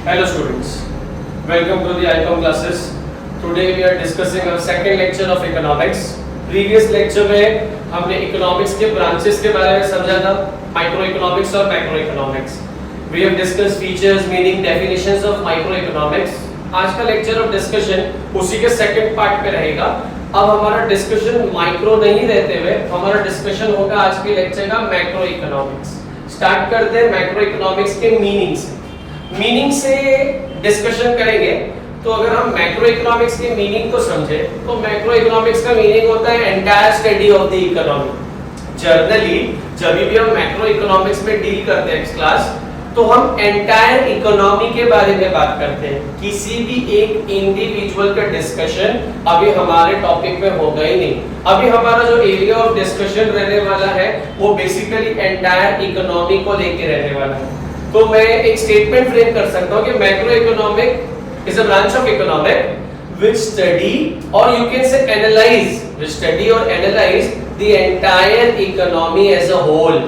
Hello students, welcome to the ICOM classes. Today we are discussing our second lecture of economics. Previous lecture में हमने economics के branches के बारे में समझा था, microeconomics और macroeconomics. We have discussed features, meaning, definitions of microeconomics. आज का lecture of discussion उसी के second part पे रहेगा. अब हमारा discussion micro नहीं रहते हुए हमारा discussion होगा आज के lecture का macroeconomics. Start करते हैं macroeconomics के meaning से. मीनिंग से डिस्कशन करेंगे. तो अगर हम मैक्रो इकोनॉमिक्स के मीनिंग को समझे तो मैक्रो इकोनॉमिक्स का मीनिंग होता है entire study of the economy. Generally जब भी हम मैक्रो इकोनॉमिक्स में डील करते हैं इस क्लास तो हम एंटायर इकोनॉमी के बारे में बात करते हैं. किसी भी एक इंडिविजुअल का डिस्कशन अभी हमारे टॉपिक में होगा ही नहीं. अभी हमारा जो एरिया ऑफ डिस्कशन रहने वाला है वो बेसिकली एंटायर इकोनॉमी को लेके रहने वाला है. तो मैं एक स्टेटमेंट फ्रेम कर सकता हूं कि macro economic is a branch of economic which study और you can say analyse which study और analyse the entire economy as a whole.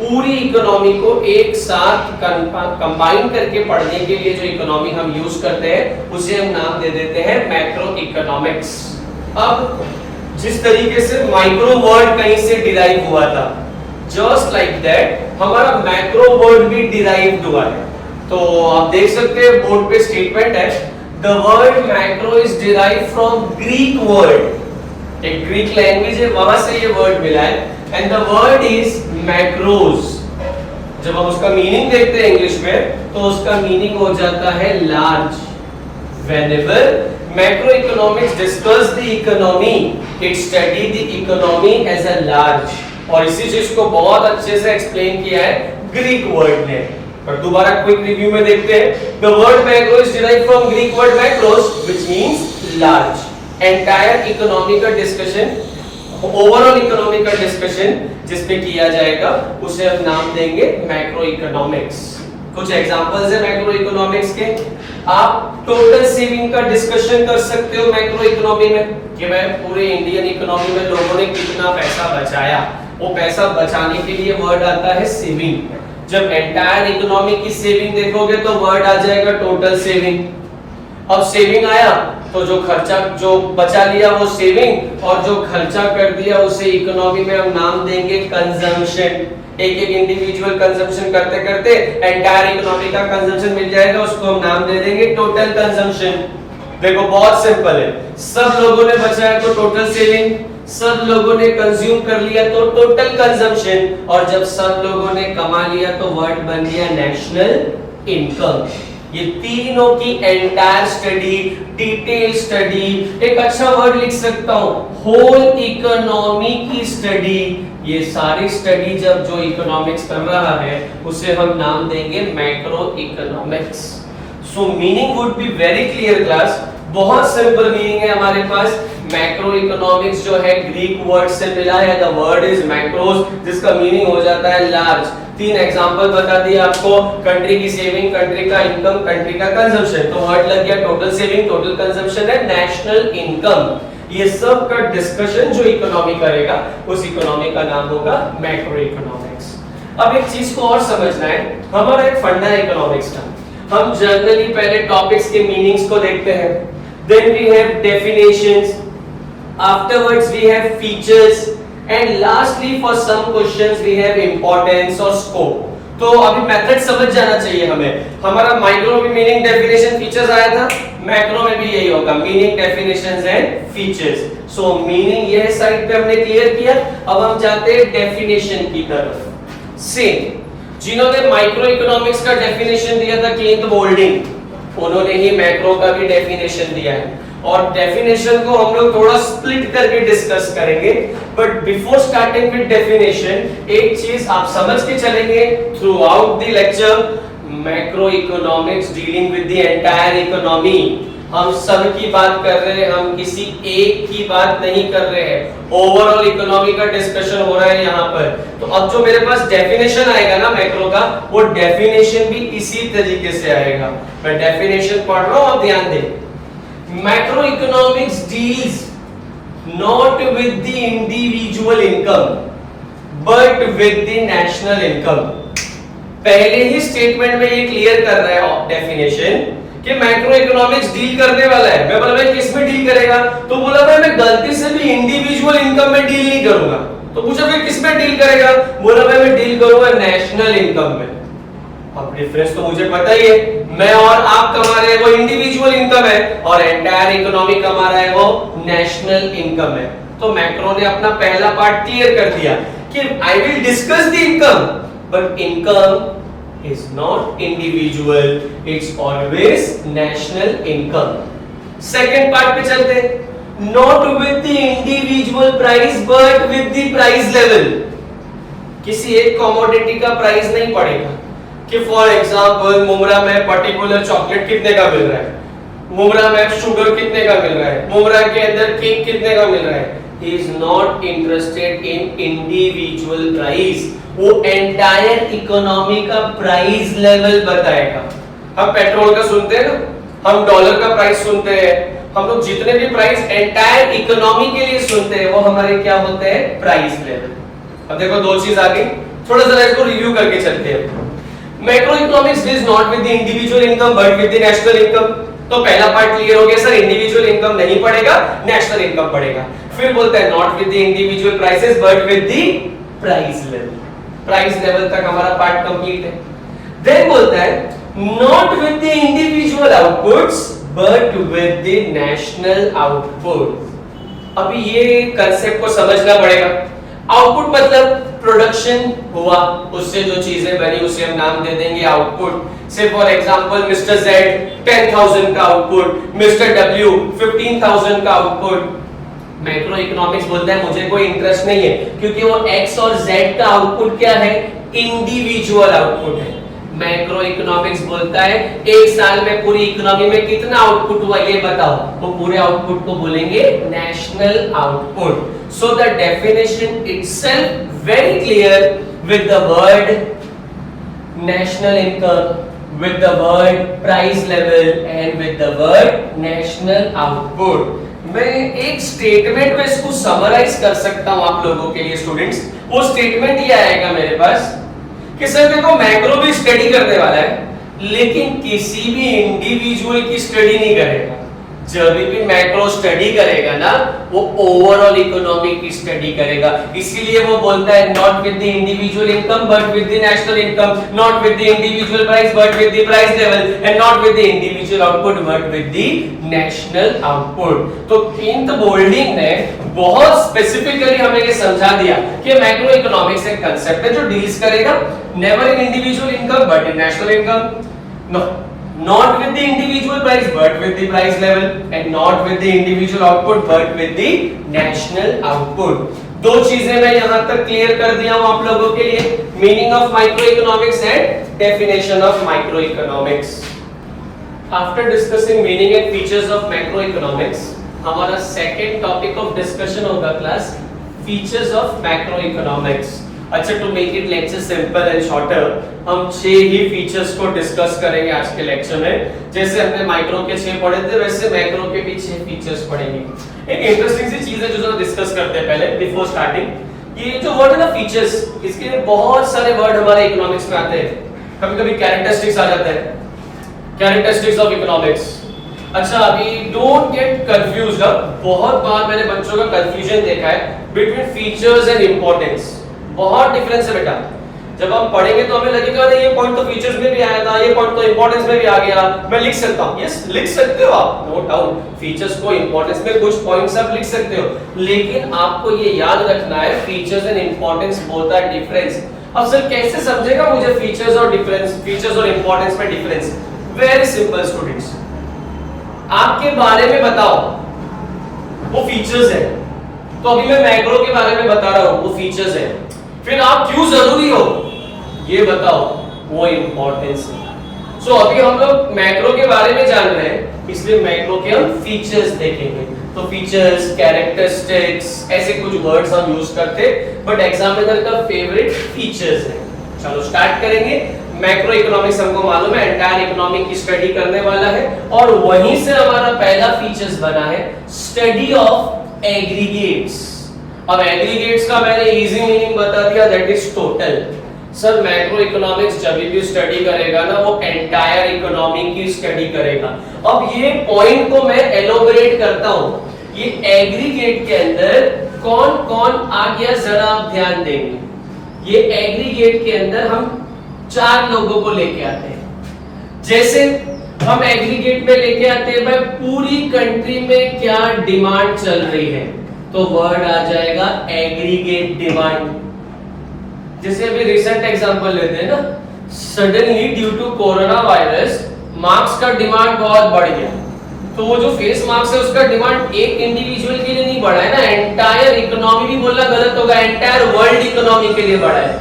पूरी इकोनॉमी को एक साथ कंबाइन करके पढ़ने के लिए जो इकोनॉमी हम यूज करते हैं उसे हम नाम दे देते हैं मैक्रो इकोनॉमिक्स. अब जिस तरीके से माइक्रो वर्ड कहीं से डिराइव हुआ था, जस्ट लाइक दैट हमारा मैक्रो वर्ड भी डिराइव्ड हुआ है. तो आप देख सकते हैं बोर्ड पे स्टेटमेंट है, the word macro is derived from Greek word. एक ग्रीक लैंग्वेज है वहां से ये वर्ड मिला है and the word is macros. जब हम उसका मीनिंग देखते हैं इंग्लिश में तो उसका मीनिंग हो जाता है large. whenever macroeconomics discuss the economy it study the economy as a large. और इसी चीज को बहुत अच्छे से एक्सप्लेन किया है ग्रीक वर्ड ने. पर दोबारा क्विक रिव्यू में देखते हैं. The word macro is derived from Greek word macros which means large. Entire economy का डिस्कशन, ओवरऑल इकोनॉमी का डिस्कशन जिस पे किया जाएगा उसे हम नाम देंगे मैक्रो इकोनॉमिक्स. कुछ एग्जांपल्स है मैक्रो इकोनॉमिक्स के. आप टोटल सेविंग का डिस्कशन कर सकते हो मैक्रो इकोनॉमी में कि मैं पूरे इंडियन इकोनॉमी में लोगों ने कितना पैसा बचाया. वो पैसा बचाने के लिए वर्ड आता है सेविंग. जब एंटायर इकोनॉमी की सेविंग देखोगे तो वर्ड आ जाएगा टोटल सेविंग. अब सेविंग आया तो जो खर्चा जो बचा लिया वो सेविंग और जो खर्चा कर दिया उसे इकोनॉमी में हम नाम देंगे कंजम्पशन. एक एक इंडिविजुअल कंजम्पशन करते करते एंटायर इकोनॉमी का कंजम्पशन मिल जाएगा, उसको हम नाम दे देंगे टोटल कंजम्पशन. देखो बहुत सिंपल है. सब लोगों ने बचाया तो टोटल सेविंग, सब लोगों ने कंज्यूम कर लिया तो टोटल कंजम्पशन, और जब सब लोगों ने कमा लिया तो वर्ड बन गया नेशनल इनकम. ये तीनों की एंटायर स्टडी, डिटेल स्टडी, एक अच्छा वर्ड लिख सकता हूं होल इकोनॉमी की स्टडी. ये सारी स्टडी जब जो इकोनॉमिक्स कर रहा है उसे हम नाम देंगे macro economics. So meaning would be very clear class. बहुत सिंपल मीनिंग है हमारे पास. मैक्रो इकोनॉमिक्स जो है ग्रीक वर्ड से मिला है. द वर्ड इज मैक्रोस जिसका मीनिंग हो जाता है लार्ज. तीन एग्जांपल बता दिए आपको. कंट्री की सेविंग, कंट्री का इनकम, कंट्री का कंजम्पशन. तो वर्ड लग गया टोटल सेविंग, टोटल कंजम्पशन है नेशनल इनकम. ये सब का डिस्कशन जो इकोनॉमी करेगा उस इकोनॉमी का नाम होगा मैक्रो इकोनॉमिक्स. अब एक चीज को और समझना है. हमारा एक फंडा है इकोनॉमिक्स का. हम जनरली पहले टॉपिक्स के मीनिंग्स को देखते हैं. Then we have definitions. Afterwards we have features. And lastly for some questions we have importance or scope. तो अभी मेथड समझ जाना चाहिए हमें. हमारा माइक्रो में मीनिंग, डेफिनेशन, फीचर्स आया था. मैक्रो में भी यही होगा, meaning, definitions and features. So meaning ये साइड पे हमने क्लियर किया. अब हम जाते हैं डेफिनेशन की तरफ. सेम जिन्होंने माइक्रो इकोनॉमिक्स का डेफिनेशन दिया था क्लिंट बोल्डिंग, उन्होंने ही मैक्रो का भी डेफिनेशन दिया है. और डेफिनेशन को हम लोग थोड़ा स्प्लिट करके डिस्कस करेंगे. But before starting with definition एक चीज आप समझ के चलेंगे through out the lecture. Macro economics dealing with the entire economy. हम सब की बात कर रहे हैं, हम किसी एक की बात नहीं कर रहे हैं. ओवरऑल इकोनॉमी का डिस्कशन हो रहा है यहाँ पर. तो अब जो मेरे पास डेफिनेशन आएगा ना मैक्रो का, वो डेफिनेशन भी इसी तरीके से आएगा. मैं डेफिनेशन पढ़ रहा हूँ, आप ध्यान दें. Macro economics deals not with the individual income but with the national income. पहले ही स्टेटमेंट में ये क्लियर कर रहा है डेफिनेशन कि मैक्रो इकोनॉमिक्स डील करने वाला है। मैं बोला भाई किस में डील करेगा, तो बोला भाई मैं गलती से भी इंडिविजुअल इनकम में डील नहीं करूंगा। तो पूछा फिर किस में डील करेगा, बोला भाई मैं डील करूंगा नेशनल इनकम में। अब डिफरेंस तो मुझे पता ही है, मैं और आप कमा रहे हैं वो इंडिविजुअल इनकम है और एंटायर इकोनॉमी कमा रहा है वो नेशनल इनकम है। तो मैक्रो ने अपना पहला पार्ट क्लियर कर दिया कि I will discuss the income, but income is not individual, it's always national income. Second part पे चलते हैं, not with the individual price but with the price level. किसी एक commodity का प्राइस नहीं पड़ेगा कि फॉर एग्जांपल मुमरा में पर्टिकुलर चॉकलेट कितने का मिल रहा है, मुमरा में शुगर कितने का मिल रहा है, मुमरा के अंदर केक कितने का मिल रहा है। He is not interested in individual price, वो एंटायर इकोनॉमी का प्राइस लेवल बताएगा। हम पेट्रोल का सुनते हैं ना, हम डॉलर का प्राइस सुनते हैं, हम लोग जितने भी प्राइस एंटायर इकोनॉमी के लिए सुनते हैं वो हमारे क्या होते हैं, प्राइस लेवल। अब देखो दो चीज आ गई, थोड़ा सा इसको रिव्यू करके चलते हैं। Macro economics deals not with the individual income but with the national income. तो पहला पार्ट क्लियर हो गया सर, इंडिविजुअल इनकम नहीं पड़ेगा, नेशनल इनकम पड़ेगा। फिर बोलता है not with the individual prices but with the price level. Price level तक हमारा पार्ट कंप्लीट है। देन बोलता है not with the individual outputs but with the national output. अभी ये कांसेप्ट को समझना पड़ेगा। आउटपुट मतलब प्रोडक्शन हुआ, उससे जो चीजें बनी उसे हम नाम दे देंगे आउटपुट। से फॉर एग्जांपल मिस्टर जेड 10,000 का आउटपुट, मिस्टर डब्ल्यू 15,000 का आउटपुट। मैक्रो इकोनॉमिक्स बोलता है मुझे कोई इंटरेस्ट नहीं है क्योंकि वो एक्स और जेड का आउटपुट क्या है, इंडिविजुअल आउटपुट है। मैक्रो इकोनॉमिक्स बोलता है एक साल में पूरी इकोनॉमी में कितना आउटपुट हुआ ये बताओ, वो पूरे आउटपुट को बोलेंगे national output. So the definition itself very clear with the word national income, with the word price level and with the word national output। मैं एक स्टेटमेंट में इसको समराइज कर सकता हूं आप लोगों के लिए स्टूडेंट्स। वो स्टेटमेंट ये आएगा मेरे पास कि सर देखो मैक्रो भी स्टडी करने वाला है लेकिन किसी भी इंडिविजुअल की स्टडी नहीं करेगा। जब भी मैक्रो स्टडी करेगा ना वो ओवरऑल इकोनॉमी की स्टडी करेगा। इसीलिए वो बोलता है not with the individual income but with the national income, not with the individual price but with the price level and not with the individual output but with the national output. तो इन Boulding ने बहुत specifically हमें ये समझा दिया कि macro economics एक concept है जो डील्स करेगा never in individual income but in national income, not with the individual price but with the price level and not with the individual output but with the national output। दो चीजें मैं यहां तक clear कर दिया हूं आप लोगों के लिए, meaning of micro economics and definition of micro economics. After discussing meaning and features of macro economics, हमारा सेकंड टॉपिक ऑफ डिस्कशन होगा class features of macro economics. अच्छा, to make it lecture simple and shorter, हम 6 ही features को discuss करेंगे आज के lecture में। जैसे हमने माइक्रो के 6 पढ़े थे वैसे मैक्रो के भी 6 फीचर्स पढ़ेंगे। एक इंटरेस्टिंग सी चीज है जो जरा डिस्कस करते हैं पहले बिफोर स्टार्टिंग। ये जो वर्ड है ना फीचर्स, इसके बहुत सारे वर्ड हमारे इकोनॉमिक्स में आते हैं। कभी-कभी कैरेक्टरिस्टिक्स आ जाता है, कैरेक्टरिस्टिक्स ऑफ इकोनॉमिक्स। अच्छा, अभी डोंट गेट कंफ्यूज्ड। बहुत बार मैंने बच्चों का कंफ्यूजन देखा है बिटवीन फीचर्स एंड इंपॉर्टेंस। बहुत डिफरेंस है बेटा। जब हम पढ़ेंगे तो हमें लगेगा अरे ये पॉइंट तो फीचर्स में भी आया था, ये पॉइंट तो इंपॉर्टेंस में भी आ गया, मैं लिख सकता हूं। यस, लिख सकते हो आप, नो डाउट। फीचर्स को इंपॉर्टेंस में कुछ पॉइंट्स आप लिख सकते हो, लेकिन आपको ये याद रखना है features and importance both are difference. अब सर कैसे समझेगा मुझे फीचर्स और डिफरेंस, फीचर्स और इंपॉर्टेंस में डिफरेंस? वेरी सिंपल स्टूडेंट्स, आपके बारे में बताओ वो फीचर्स है, तो अभी मैं मैक्रो के बारे में बता रहा हूं वो फीचर्स है। फिर आप क्यों जरूरी हो ये बताओ, वो इंपॉर्टेंस है। सो अभी हम लोग मैक्रो के बारे में जान रहे हैं, इसलिए मैक्रो के हम फीचर्स देखेंगे। तो फीचर्स, कैरेक्टरिस्टिक्स, ऐसे कुछ वर्ड्स हम यूज करते, बट एग्जामिनर का फेवरेट फीचर्स है। चलो स्टार्ट करेंगे। मैक्रो इकोनॉमिक्स हमको मालूम है एंटायर इकोनॉमी की स्टडी करने वाला है, और वहीं से हमारा पहला फीचर्स बना है स्टडी ऑफ एग्रीगेट्स। अब एग्रीगेट्स का मैंने इजी मीनिंग बता दिया, that is total. Sir macro economics जब भी स्टडी करेगा ना वो एंटायर इकोनॉमी की स्टडी करेगा। अब ये पॉइंट को मैं एलोबरेट करता हूं। ये एग्रीगेट के अंदर कौन कौन आ गया जरा आप ध्यान देंगे। ये एग्रीगेट के अंदर हम 4 लोगों को लेके आते हैं। जैसे हम एग्रीगेट में लेके आते हैं भाई पूरी कंट्री में क्या डिमांड चल रही है, तो वर्ड आ जाएगा एग्रीगेट डिमांड। जैसे अभी रिसेंट एग्जांपल लेते हैं ना, suddenly due to corona virus mask का डिमांड बहुत बढ़ गया, तो वो जो फेस मास्क है उसका डिमांड एक इंडिविजुअल के लिए नहीं बढ़ा है ना, एंटायर इकोनॉमी भी बोलना गलत होगा, एंटायर वर्ल्ड इकोनॉमी के लिए बढ़ा है।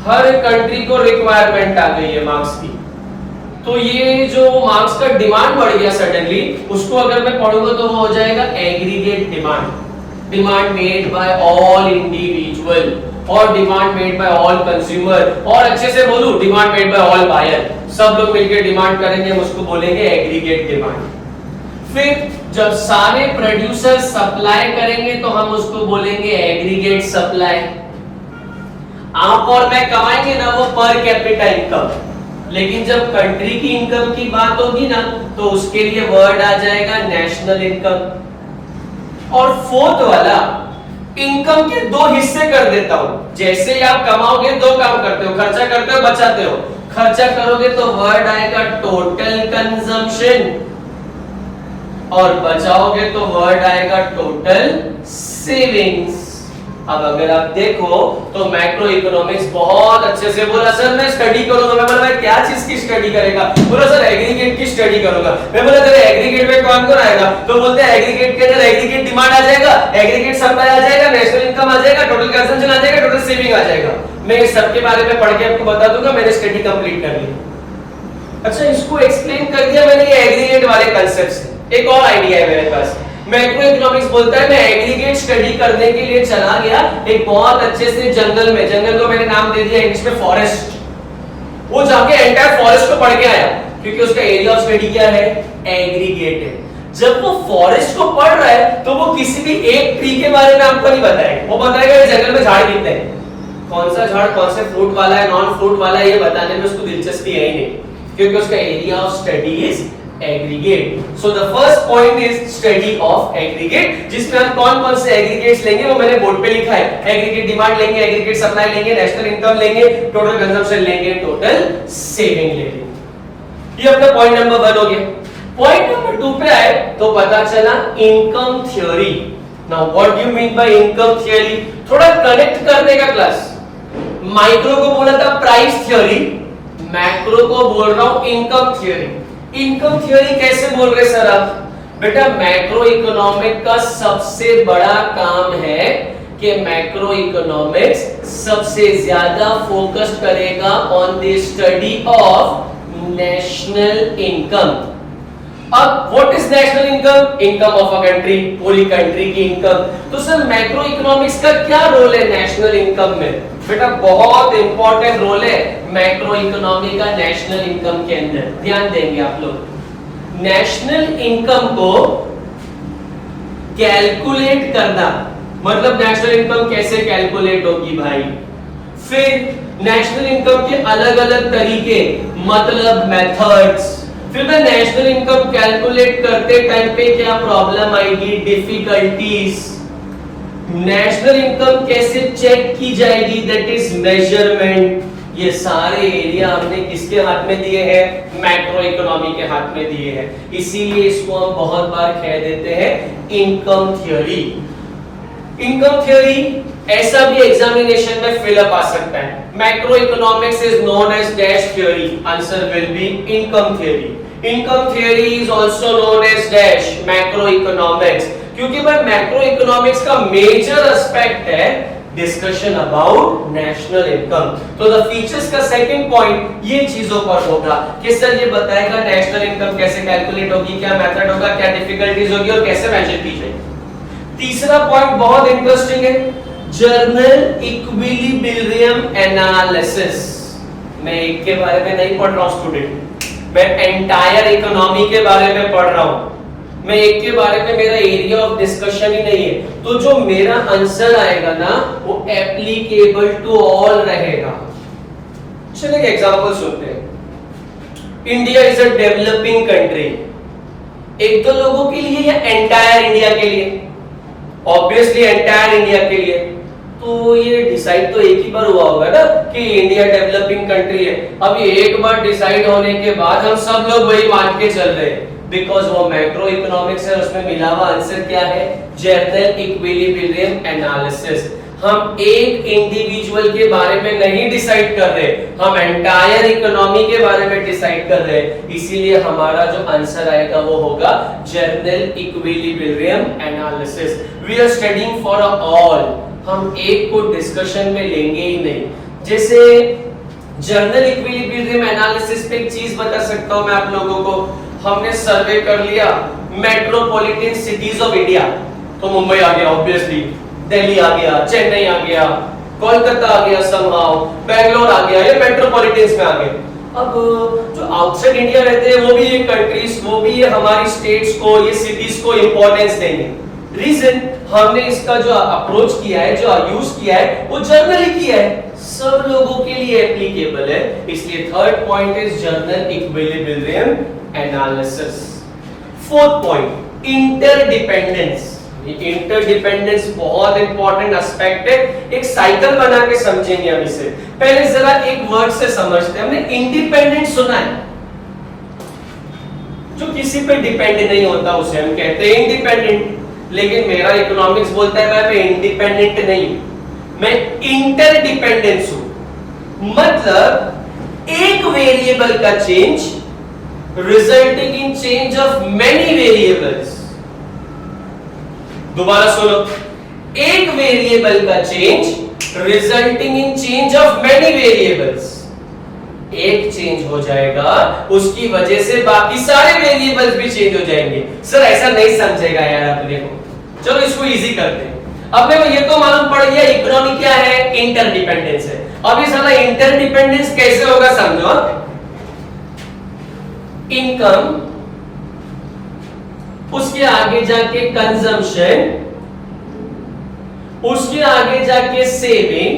हर कंट्री को रिक्वायरमेंट आ गई है मास्क की, तो ये जो मास्क का डिमांड बढ़ गया सडनली, उसको अगर मैं पढ़ूंगा तो वो हो जाएगा aggregate demand. Demand made by all individual और demand made by all consumer, और अच्छे से बोलूं demand made by all buyer, सब लोग मिलकर डिमांड करेंगे, हम उसको बोलेंगे एग्रीगेट डिमांड। फिर जब सारे प्रोड्यूसर सप्लाई करेंगे तो हम उसको बोलेंगे एग्रीगेट सप्लाई। आप और मैं कमाएंगे ना वो पर कैपिटा इनकम, लेकिन जब कंट्री की इनकम की बात होगी ना तो उसके लिए वर्ड आ जाएगा नेशनल इनकम। और फोर्थ वाला इनकम के 2 हिस्से कर देता हूं। जैसे ही आप कमाओगे 2 काम करते हो, खर्चा करते हो, बचाते हो। खर्चा करोगे तो वर्ड आएगा टोटल कंजम्पशन, और बचाओगे तो वर्ड आएगा टोटल सेविंग्स। अब अगर आप देखो तो मैक्रो इकोनॉमिक्स बहुत अच्छे से बोला सर मैं स्टडी करूंगा। मैं बोला भाई क्या चीज की स्टडी करेगा? बोला सर एग्रीगेट की स्टडी करूंगा। मैं बोला तेरे एग्रीगेट में कौन कौन आएगा? तो बोलते हैं एग्रीगेट के अंदर एग्रीगेट डिमांड आ जाएगा, एग्रीगेट सप्लाई आ जाएगा, नेशनल इनकम आ जाएगा, टोटल कंजम्पशन आ जाएगा, टोटल सेविंग आ जाएगा। मैं इस सब के बारे में पढ़ के आपको बता दूंगा, मैंने स्टडी कंप्लीट कर ली। अच्छा इसको एक्सप्लेन कर दिया मैंने ये एग्रीगेट वाले कांसेप्ट से। एक और आइडिया है मेरे पास। मैक्रो इकोनॉमिक्स बोलता है मैं एग्रीगेट स्टडी करने के लिए चला गया एक बहुत अच्छे से जंगल में, जंगल को मैंने नाम दे दिया इंग्लिश में फॉरेस्ट। वो जाके एंटायर फॉरेस्ट को पढ़ के आया, क्योंकि उसका एरिया ऑफ स्टडी क्या है? एग्रीगेट है। जब वो फॉरेस्ट को पढ़ रहा है तो वो किसी भी एक ट्री के बारे में आपको नहीं बताएगा, वो बताएगा ये जंगल में झाड़ कितने हैं, कौन सा झाड़ कौन से फ्रूट वाला है, नॉन फ्रूट वाला है, ये बताने में उसको दिलचस्पी है ही नहीं, क्योंकि उसका area of study is aggregate. So the first point is study of aggregate, जिसमें हम कौन कौन से एग्रीगेट्स लेंगे वो मैंने बोर्ड पे लिखा है। एग्रीगेट डिमांड लेंगे, एग्रीगेट सप्लाई लेंगे, नेशनल इनकम लेंगे, टोटल कंजम्पशन लेंगे, टोटल सेविंग लेंगे। ये अपना पॉइंट नंबर 1 हो गया। पॉइंट नंबर 2 पे आए तो पता चला income theory. Now what do you mean by income theory? थोड़ा कनेक्ट करने का क्लास। माइक्रो को बोला था प्राइस थ्योरी, मैक्रो को बोल रहा हूं इनकम थ्योरी। इनकम थ्योरी कैसे बोल रहे सर आप? बेटा मैक्रो इकोनॉमिक का सबसे बड़ा काम है कि मैक्रो इकोनॉमिक्स सबसे ज्यादा फोकस करेगा on the study of national income. अब what is national income? Income of a country, पूरी कंट्री की इनकम। तो सर मैक्रो इकोनॉमिक्स का क्या रोल है नेशनल इनकम में? बेटा बहुत इंपॉर्टेंट रोल है मैक्रो इकोनॉमी का नेशनल इनकम के अंदर। ध्यान देंगे आप लोग। नेशनल इनकम को कैलकुलेट करना, मतलब नेशनल इनकम कैसे कैलकुलेट होगी भाई। फिर नेशनल इनकम के अलग अलग तरीके, मतलब मेथड्स। फिर मैं नेशनल इनकम कैलकुलेट करते टाइम पे क्या प्रॉब्लम आएगी, डिफिकल्टीज। नेशनल इनकम कैसे चेक की जाएगी, दैट इज मेजरमेंट। ये सारे एरिया हमने किसके हाथ में दिए हैं? मैक्रो इकोनॉमी के हाथ में दिए हैं। इसीलिए इसको हम बहुत बार कह देते हैं इनकम थ्योरी। इनकम थ्योरी ऐसा भी एग्जामिनेशन में फिलअप आ सकता है। Macro economics is known as dash theory, answer will be income theory. Income theory is also known as dash macro economics, क्योंकि भाई मैक्रो इकोनॉमिक्स का मेजर एस्पेक्ट है डिस्कशन अबाउट नेशनल इनकम। तो the features का second point ये चीजों पर होगा कि सर ये बताएगा नेशनल इनकम कैसे कैलकुलेट होगी, क्या मेथड होगा, क्या डिफिकल्टीज होगी और कैसे मेजर की जाएगी। तीसरा पॉइंट बहुत इंटरेस्टिंग है, जर्नल इक्विलिब्रियम एनालिसिस। मैं एक के बारे में नहीं पढ़ रहा हूं स्टूडेंट, मैं एंटायर इकोनॉमी के बारे में पढ़ रहा हूं। मैं एक के बारे में मेरा एरिया ऑफ डिस्कशन ही नहीं है, तो जो मेरा आंसर आएगा ना वो एप्लीकेबल टू ऑल रहेगा। चलिए एक एग्जांपल सुनते हैं। India is a developing country. एक दो लोगों के लिए या एंटायर इंडिया के लिए? ऑब्वियसली एंटायर इंडिया के लिए। तो ये डिसाइड तो एक ही बार हुआ होगा ना कि इंडिया डेवलपिंग कंट्री है। अब ये एक बार डिसाइड होने के बाद हम सब लोग वही मान के चल रहे हैं, बिकॉज वो मैक्रो इकोनॉमिक्स है, उसमें मिला हुआ आंसर क्या है? General equilibrium analysis. हम एक इंडिविजुअल के बारे में नहीं डिसाइड कर रहे, हम एंटायर इकोनॉमी के बारे में डिसाइड कर रहे हैं। इसीलिए हमारा जो आंसर आएगा वो होगा general equilibrium analysis. We are studying for all. हम एक को डिस्कशन में लेंगे ही नहीं। जैसे जनरल इक्विलिब्रियम एनालिसिस पे एक चीज बता सकता हूं मैं आप लोगों को। हमने सर्वे कर लिया मेट्रोपॉलिटन सिटीज ऑफ इंडिया, तो मुंबई आ गया ऑब्वियसली, दिल्ली आ गया, चेन्नई आ गया, कोलकाता आ गया, समहाउ बेंगलोर आ गया, ये मेट्रोपॉलिटन्स में आ गए। अब जो आउटसाइड इंडिया रहते हैं वो भी ये कंट्रीज, वो भी ये हमारी स्टेट्स को, ये सिटीज को इंपॉर्टेंस देंगे। रीजन, हमने इसका जो अप्रोच किया है, जो यूज किया है, वो जनरली किया है, सब लोगों के लिए एप्लीकेबल है। इसलिए third point is general equilibrium analysis. Fourth point, interdependence. Interdependence बहुत इंपॉर्टेंट एस्पेक्ट है। एक साइकिल बना के समझेंगे हम इसे। पहले जरा एक वर्ड से समझते हैं। हमने इंडिपेंडेंट सुना है, जो किसी पे डिपेंड नहीं होता उसे हम कहते हैं इंडिपेंडेंट। लेकिन मेरा इकोनॉमिक्स बोलता है मैं इंडिपेंडेंट नहीं हूं, मैं इंटरडिपेंडेंस हूं। मतलब एक वेरिएबल का change resulting in change of many variables. दोबारा सुनो, एक वेरिएबल का change resulting in change of many variables. एक चेंज हो जाएगा, उसकी वजह से बाकी सारे वेरिएबल्स भी चेंज हो जाएंगे। सर ऐसा नहीं समझेगा यार अपने को। चलो इसको इजी करते हैं। अपने को ये तो मालूम पड़ गया इकोनॉमी क्या है, इंटरडिपेंडेंस है। अब इस वाला इंटरडिपेंडेंस कैसे होगा समझो। इनकम, उसके आगे जाके कंजम्पशन, उसके आगे जाके सेविंग।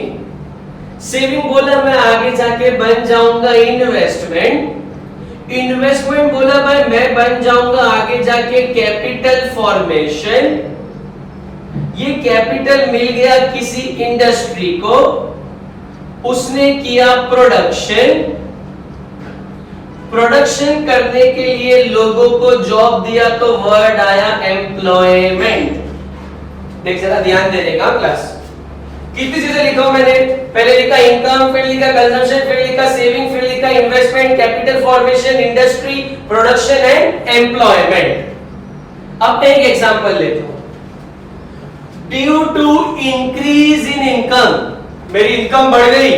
सेविंग बोला मैं आगे जाके बन जाऊंगा इन्वेस्टमेंट। इन्वेस्टमेंट बोला भाई मैं बन जाऊंगा आगे जाके कैपिटल फॉर्मेशन। ये कैपिटल मिल गया किसी इंडस्ट्री को, उसने किया प्रोडक्शन। प्रोडक्शन करने के लिए लोगों को जॉब दिया तो वर्ड आया एम्प्लॉयमेंट। देख जरा ध्यान दे देगा क्लास। कितनी चीजें लिखा हूं मैंने? पहले लिखा इनकम, फिर लिखा कंजम्पशन, फिर लिखा सेविंग, फिर लिखा investment, capital formation, industry, production and employment. अब एक एग्जांपल लेता हूं। Due to increase in income, मेरी इनकम बढ़ गई,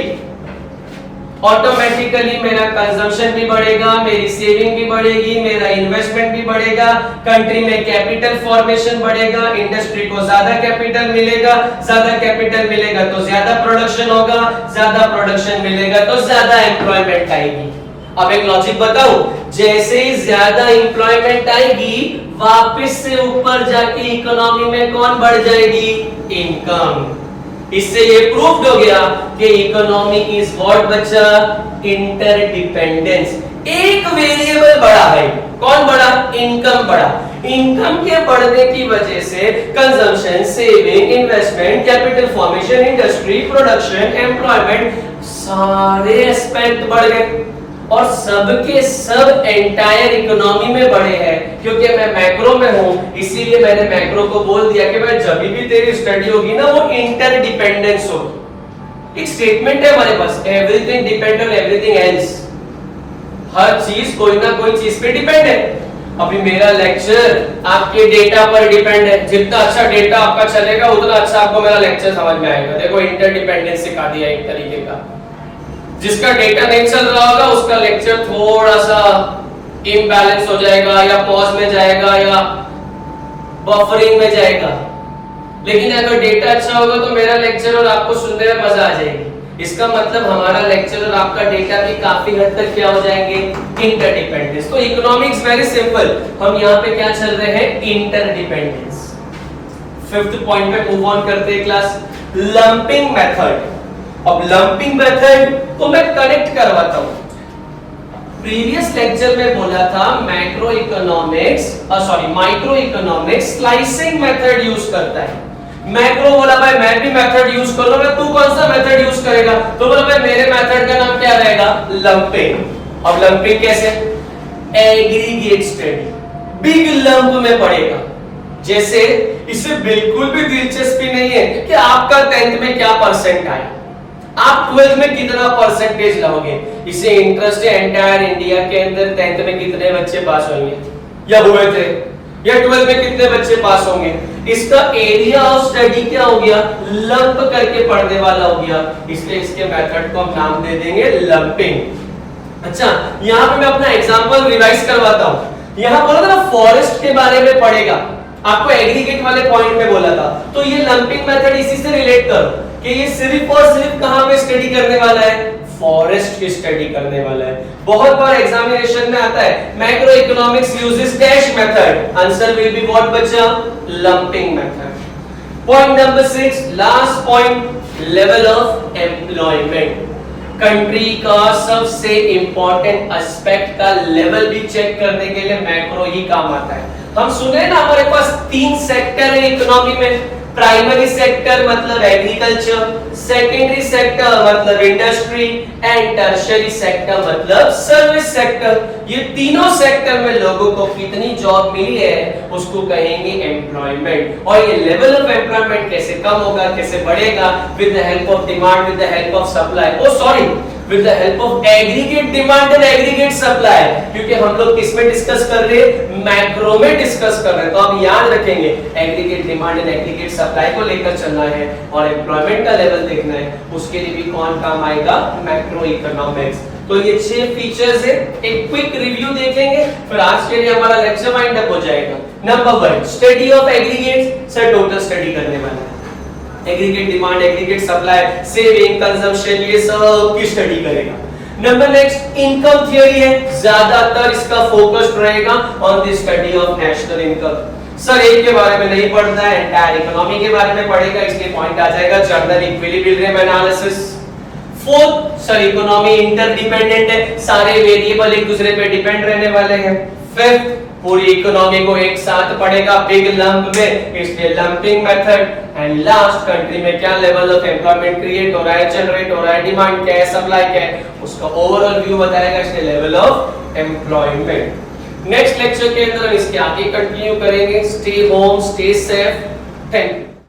ऑटोमेटिकली मेरा कंजम्पशन भी बढ़ेगा, मेरी सेविंग भी बढ़ेगी, मेरा इन्वेस्टमेंट भी बढ़ेगा, कंट्री में कैपिटल फॉर्मेशन बढ़ेगा, इंडस्ट्री को ज्यादा कैपिटल मिलेगा, ज्यादा कैपिटल मिलेगा तो ज्यादा प्रोडक्शन होगा, ज्यादा प्रोडक्शन मिलेगा तो ज्यादा एम्प्लॉयमेंट आएगी। अब एक लॉजिक बताऊं, जैसे ही ज्यादा एम्प्लॉयमेंट आएगी वापस से ऊपर जाके इकोनॉमी में कौन बढ़ जाएगी? इनकम। इससे ये प्रूव्ड हो गया कि इकोनॉमी इज व्हाट बच्चा? इंटरडिपेंडेंस। एक वेरिएबल बढ़ा है, कौन बढ़ा? इनकम बढ़ा। इनकम के बढ़ने की वजह से consumption, saving, investment, capital formation, industry, production, employment, सारे एस्पेक्ट बढ़ गए और सबके सब एंटायर इकोनॉमी में बढ़े हैं। क्योंकि मैं मैक्रो में हूं, इसीलिए मैंने मैक्रो को बोल दिया कि मैं जब भी तेरी स्टडी होगी ना वो इंटरडिपेंडेंस होगी। एक स्टेटमेंट है हमारे पास, everything depend on everything else. हर चीज कोई ना कोई चीज पे डिपेंड है। अभी मेरा लेक्चर आपके डेटा पर डिपेंड है। जितना अच्छा डेटा आपका चलेगा उतना अच्छा आपको मेरा लेक्चर समझ में आएगा। देखो इंटरडिपेंडेंस सिखा दिया एक तरीके का। जिसका डेटा नहीं चल रहा होगा उसका लेक्चर थोड़ा सा इम्बैलेंस हो जाएगा या पॉज में जाएगा या बफरिंग में जाएगा। लेकिन अगर डेटा अच्छा होगा तो मेरा लेक्चर और आपको सुनने में मजा आ जाएगी। इसका मतलब हमारा लेक्चर और आपका डेटा भी काफी हद तक क्या हो जाएंगे? इंटरडिपेंडेंस। तो इकोनॉमिक्स वेरी सिंपल, हम यहाँ पे क्या चल रहे हैं? इंटरडिपेंडेंस। फिफ्थ पॉइंट पे मूव ऑन करते हैं क्लास। Lumping method. अब लंपिंग मेथड को मैं कनेक्ट करवाता हूं। प्रीवियस लेक्चर में बोला था micro economics slicing method use करता है। मैक्रो बोला भाई मैं भी मेथड यूज कर लूंगा, तू कौन सा मेथड यूज करेगा? तो बोला भाई मेरे मेथड का नाम क्या रहेगा? लंपिंग। अब लंपिंग कैसे? एग्रीगेट स्टडी, बिग लंप में पड़ेगा। जैसे इसे बिल्कुल भी दिलचस्पी नहीं है कि आपका 10th में क्या परसेंट आया, आप 12th में कितना परसेंटेज लाओगे। इसे इंटरेस्ट है एंटायर इंडिया के अंदर 10th में कितने बच्चे पास होंगे या हुए थे, या 12th में कितने बच्चे पास होंगे। इसका एरिया ऑफ स्टडी क्या हो गया? लंप करके पढ़ने वाला हो गया, इसलिए इसके मेथड को हम नाम दे देंगे लंपिंग। अच्छा, यहाँ पे मैं अपना एग्जांपल रिवाइज करवाता हूँ। यहाँ बोला था ना फॉरेस्ट के बारे में पढ़ेगा, आपको एग्रीगेट वाले पॉइंट में बोला था, तो ये लंपिंग मेथड इसी से रिलेट करो कि ये सिर्फ और सिर्फ कहां पे स्टडी करने वाला है? फॉरेस्ट की स्टडी करने वाला है। बहुत बार एग्जामिनेशन में आता है macro economics uses dash method, answer will be what बच्चा? Lumping method. Point number 6, last point, level of employment. Country का सबसे इंपॉर्टेंट एस्पेक्ट का लेवल भी चेक करने के लिए मैक्रो ही काम आता है। हम सुने ना हमारे पास 3 सेक्टर है इकोनॉमी में। प्राइमरी सेक्टर मतलब एग्रीकल्चर, सेकेंडरी सेक्टर मतलब इंडस्ट्री एंड टर्शियरी सेक्टर मतलब सर्विस सेक्टर। ये तीनों सेक्टर में लोगों को कितनी जॉब मिली है उसको कहेंगे एम्प्लॉयमेंट। और ये लेवल ऑफ एम्प्लॉयमेंट कैसे कम होगा, कैसे बढ़ेगा? With the help of demand, with the help of supply, with the help of aggregate demand and aggregate supply। क्योंकि हम लोग किसमें डिस्कस कर रहे हैं? मैक्रो में डिस्कस कर रहे हैं। तो आप याद रखेंगे aggregate demand and aggregate supply को लेकर चलना है और एम्प्लॉयमेंट का लेवल देखना है, उसके लिए भी कौन काम आएगा? Macro economics. तो ये 6 फीचर्स है, एक क्विक रिव्यू देखेंगे, फिर आज के लिए हमारा लेक्चर वाइंड अप हो जाएगा। Number 1, study of aggregates. Sir total study करने वाला है, aggregate demand, aggregate supply, saving, consumption, ये सब की स्टडी करेगा। नंबर नेक्स्ट, इनकम थ्योरी है, ज्यादातर इसका फोकस रहेगा on the study of national income. Sir एक के बारे में नहीं पढ़ना है, एंटायर इकोनॉमी के बारे में पढ़ेगा, इसलिए पॉइंट आ जाएगा general equilibrium analysis. Fourth, sir economy interdependent है, सारे वेरिएबल एक दूसरे पे डिपेंड रहने वाले हैं। फिफ्थ, पूरी इकोनॉमी को एक साथ पढ़ेगा बिग लंप में, इसलिए lumping method. And last, country में क्या लेवल ऑफ एम्प्लॉयमेंट क्रिएट हो रहा है, जनरेट हो रहा है, डिमांड क्या है, सप्लाई क्या है, उसका ओवरऑल व्यू बताएगा, इसलिए level of employment. Next lecture के अंदर हम इसके आगे कंटिन्यू करेंगे। Stay home, stay safe, thank you.